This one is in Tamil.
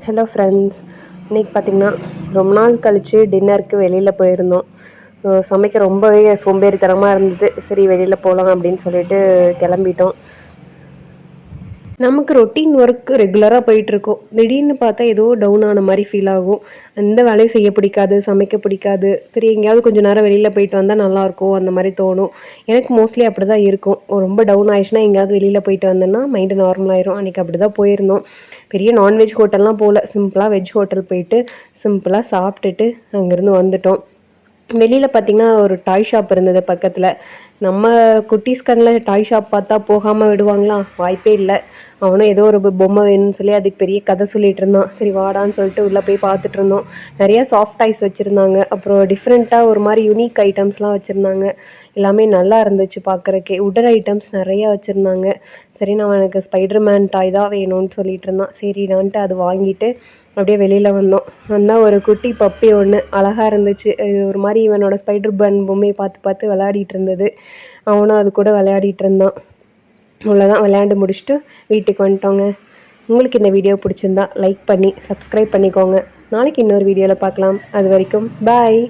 ஹலோ ஃப்ரெண்ட்ஸ், இன்றைக்கி பார்த்திங்கன்னா ரொம்ப நாள் கழித்து டின்னருக்கு வெளியில் போயிருந்தோம். சமைக்க ரொம்பவே சோம்பேறித்தனமாக இருந்தது. சரி வெளியில் போகலாம் அப்படின்னு சொல்லிட்டு கிளம்பிட்டோம். நமக்கு ரொட்டீன் ஒர்க் ரெகுலராக போயிட்டுருக்கோம். திடீர்னு பார்த்தா ஏதோ டவுன் ஆன மாதிரி ஃபீல் ஆகும். எந்த வேலையும் செய்ய பிடிக்காது, சமைக்க பிடிக்காது. சரி எங்கேயாவது கொஞ்சம் நேரம் வெளியில் போயிட்டு வந்தால் நல்லாயிருக்கும் அந்த மாதிரி தோணும். எனக்கு மோஸ்ட்லி அப்படி தான் இருக்கும். ரொம்ப டவுன் ஆயிடுச்சுன்னா எங்கேயாவது வெளியில் போயிட்டு வந்தேன்னா மைண்டு நார்மலாயிரும். அன்றைக்கி அப்படி தான் போயிருந்தோம். பெரிய நான்வெஜ் ஹோட்டல்லாம் போகல, சிம்பிளாக வெஜ் ஹோட்டல் போயிட்டு சிம்பிளாக சாப்பிட்டுட்டு அங்கேருந்து வந்துட்டோம். வெளியில் பார்த்திங்கன்னா ஒரு டாய் ஷாப் இருந்தது பக்கத்தில். நம்ம குட்டீஸ் கண்ணில் டாய் ஷாப் பார்த்தா போகாமல் விடுவாங்களா? வாய்ப்பே இல்லை. அவனும் ஏதோ ஒரு பொம்மை வேணும்னு சொல்லி அதுக்கு பெரிய கதை சொல்லிகிட்டு இருந்தான். சரி வாடான்னு சொல்லிட்டு உள்ளே போய் பார்த்துட்டு இருந்தோம். நிறையா சாஃப்ட் டாய்ஸ் வச்சுருந்தாங்க. அப்புறம் டிஃப்ரெண்ட்டாக ஒரு மாதிரி யூனிக் ஐட்டம்ஸ்லாம் வச்சுருந்தாங்க. எல்லாமே நல்லா இருந்துச்சு பார்க்குறக்கே. உடல் ஐட்டம்ஸ் நிறையா வச்சுருந்தாங்க. சரி நான் எனக்கு ஸ்பைடர் மேன் டாய் தான் வேணும்னு சொல்லிட்டு இருந்தான். சரிடான்ட்டு அது வாங்கிட்டு அப்படியே வெளியில் வந்தால் ஒரு குட்டி பப்பி ஒன்று அழகாக இருந்துச்சு. ஒரு மாதிரி இவனோட ஸ்பைடர் மேன் பொம்மையை பார்த்து பார்த்து விளையாடிட்டு இருந்தது. அவனும் அது கூட விளையாடிட்டு இருந்தான். அவ்வளோதான், விளையாண்டு முடிச்சுட்டு வீட்டுக்கு வந்துட்டோங்க. உங்களுக்கு இந்த வீடியோ பிடிச்சிருந்தா லைக் பண்ணி சப்ஸ்கிரைப் பண்ணிக்கோங்க. நாளைக்கு இன்னொரு வீடியோவில் பார்க்கலாம். அது வரைக்கும் பாய்.